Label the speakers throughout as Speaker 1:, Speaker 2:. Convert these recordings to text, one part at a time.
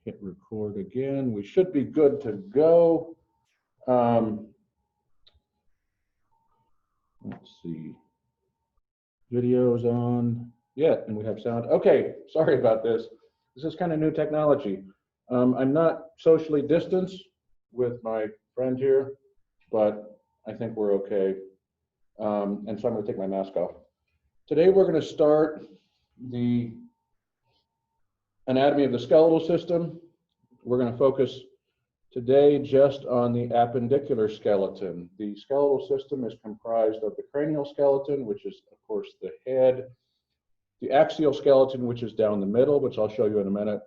Speaker 1: Hit record again. We should be good to go. Let's see. Video's on. Yeah, and we have sound. Okay, sorry about this. This is kind of new technology. I'm not socially distanced with my friend here, but I think we're okay. And so I'm going to take my mask off. Today we're going to start the anatomy of the skeletal system. We're going to focus today just on the appendicular skeleton. The skeletal system is comprised of the cranial skeleton, which is, of course, the head, the axial skeleton, which is down the middle, which I'll show you in a minute.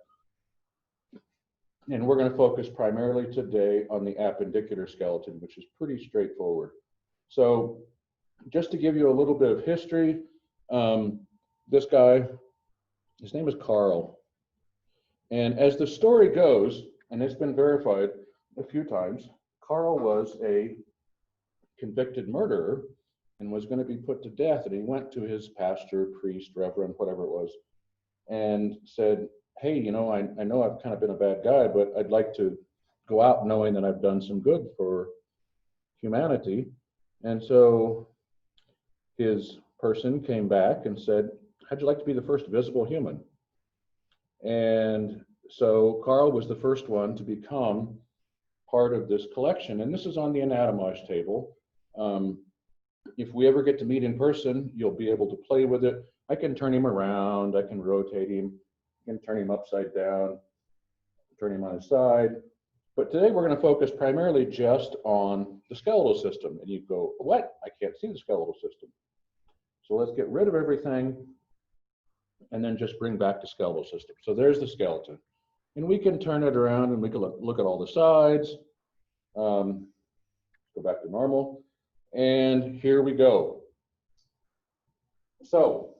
Speaker 1: And we're going to focus primarily today on the appendicular skeleton, which is pretty straightforward. So just to give you a little bit of history, this guy, his name is Carl. And as the story goes, and it's been verified a few times, Carl was a convicted murderer and was going to be put to death. And he went to his pastor, priest, reverend, whatever it was, and said, hey, you know, I know I've kind of been a bad guy, but I'd like to go out knowing that I've done some good for humanity. And so his person came back and said, how'd you like to be the first visible human? And so Carl was the first one to become part of this collection. And this is on the Anatomage table. If we ever get to meet in person, you'll be able to play with it. I can turn him around, I can rotate him, I can turn him upside down, turn him on his side. But today we're going to focus primarily just on the skeletal system. And you go, what? I can't see the skeletal system. So let's get rid of everything and then just bring back the skeletal system. So there's the skeleton. And we can turn it around and we can look at all the sides. Go back to normal. And here we go. So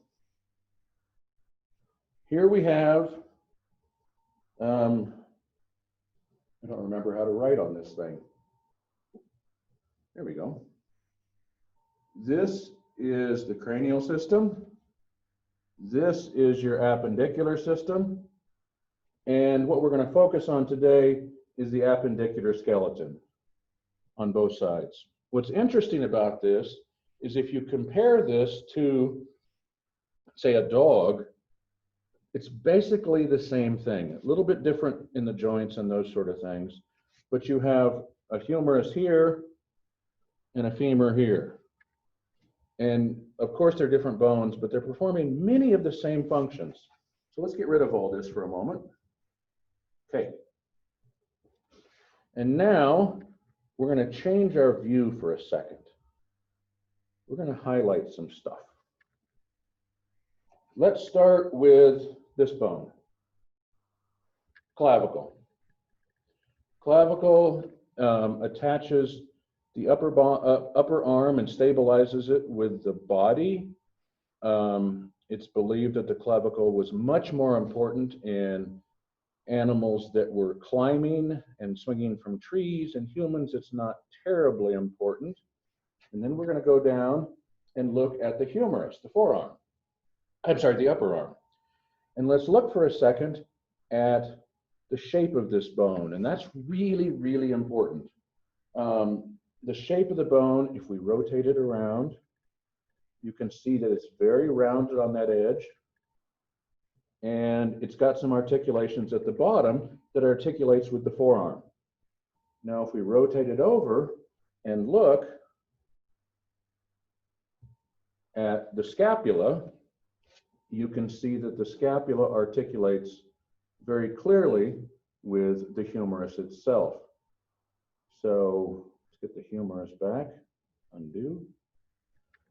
Speaker 1: here we have, I don't remember how to write on this thing. There we go. This is the cranial system. This is your appendicular system. And what we're going to focus on today is the appendicular skeleton on both sides. What's interesting about this is if you compare this to, say, a dog, it's basically the same thing. A little bit different in the joints and those sort of things. But you have a humerus here and a femur here. And of course, they're different bones, but they're performing many of the same functions. So let's get rid of all this for a moment. Okay. And now we're going to change our view for a second. We're going to highlight some stuff. Let's start with this bone, clavicle. Clavicle attaches the upper arm and stabilizes it with the body. It's believed that the clavicle was much more important in animals that were climbing and swinging from trees. In humans, it's not terribly important. And then we're going to go down and look at the humerus, the forearm. I'm sorry, the upper arm. And let's look for a second at the shape of this bone. And that's really, really important. The shape of the bone, if we rotate it around, you can see that it's very rounded on that edge. And it's got some articulations at the bottom that articulates with the forearm. Now, if we rotate it over and look at the scapula, you can see that the scapula articulates very clearly with the humerus itself. So let's get the humerus back, undo.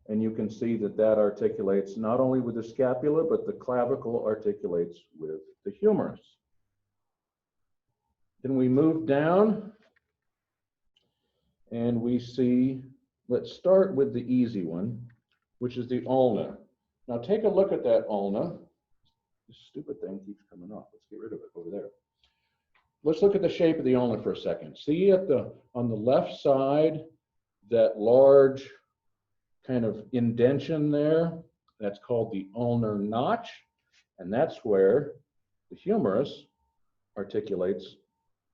Speaker 1: And you can see that that articulates not only with the scapula, but the clavicle articulates with the humerus. Then we move down and we see, let's start with the easy one, which is the ulna. Now take a look at that ulna. This stupid thing keeps coming off. Let's get rid of it over there. Let's look at the shape of the ulna for a second. See on the left side, that large kind of indention there, that's called the ulnar notch, and that's where the humerus articulates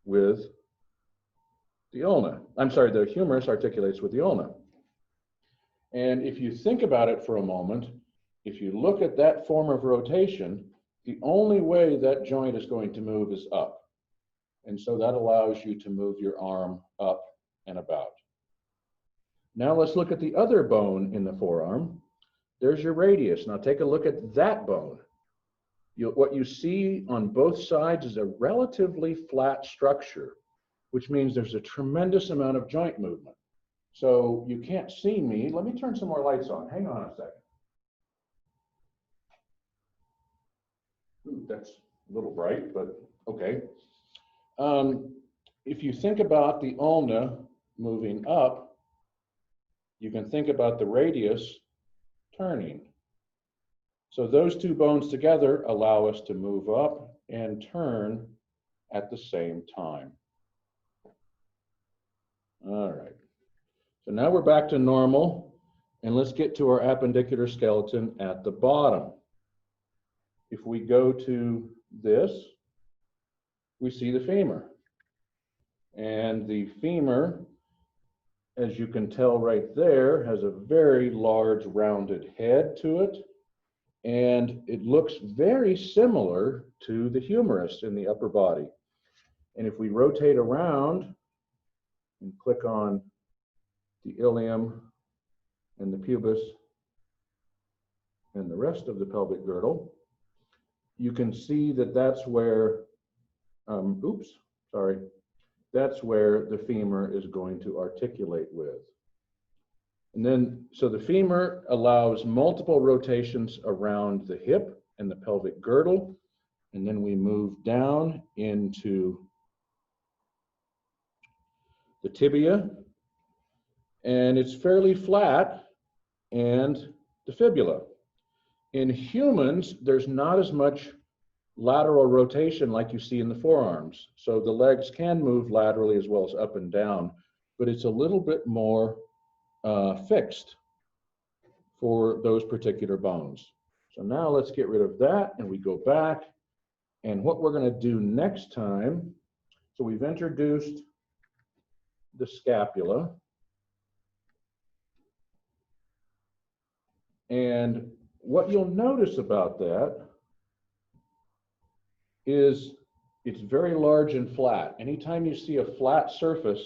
Speaker 1: with the ulna. I'm sorry, the humerus articulates with the ulna. And if you think about it for a moment, if you look at that form of rotation, the only way that joint is going to move is up. And so that allows you to move your arm up and about. Now let's look at the other bone in the forearm. There's your radius. Now take a look at that bone. What you see on both sides is a relatively flat structure, which means there's a tremendous amount of joint movement. So you can't see me. Let me turn some more lights on. Hang on a second. Ooh, that's a little bright, but okay. If you think about the ulna moving up, you can think about the radius turning. So those two bones together allow us to move up and turn at the same time. All right. So now we're back to normal, and let's get to our appendicular skeleton at the bottom. If we go to this, we see the femur. And the femur, as you can tell right there, has a very large rounded head to it. And it looks very similar to the humerus in the upper body. And if we rotate around and click on the ilium and the pubis and the rest of the pelvic girdle, you can see that that's where, that's where the femur is going to articulate with. And then, so the femur allows multiple rotations around the hip and the pelvic girdle. And then we move down into the tibia, and it's fairly flat, and the fibula. In humans, there's not as much lateral rotation like you see in the forearms. So the legs can move laterally as well as up and down, but it's a little bit more fixed for those particular bones. So now let's get rid of that, and we go back. And what we're going to do next time, so we've introduced the scapula. And what you'll notice about that is it's very large and flat. Anytime you see a flat surface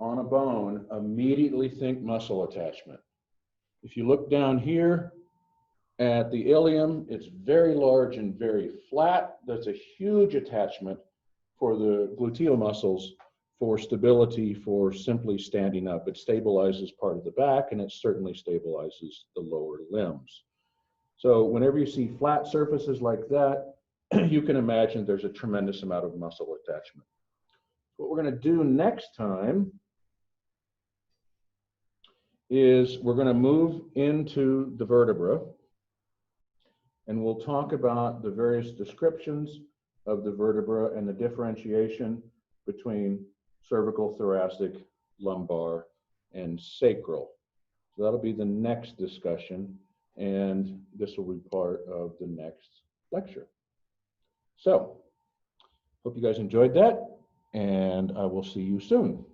Speaker 1: on a bone, immediately think muscle attachment. If you look down here at the ilium, it's very large and very flat. That's a huge attachment for the gluteal muscles for stability, for simply standing up. It stabilizes part of the back, and it certainly stabilizes the lower limbs. So whenever you see flat surfaces like that, you can imagine there's a tremendous amount of muscle attachment. What we're going to do next time is we're going to move into the vertebra, and we'll talk about the various descriptions of the vertebra and the differentiation between cervical, thoracic, lumbar, and sacral. So that'll be the next discussion, and this will be part of the next lecture. So, hope you guys enjoyed that, and I will see you soon.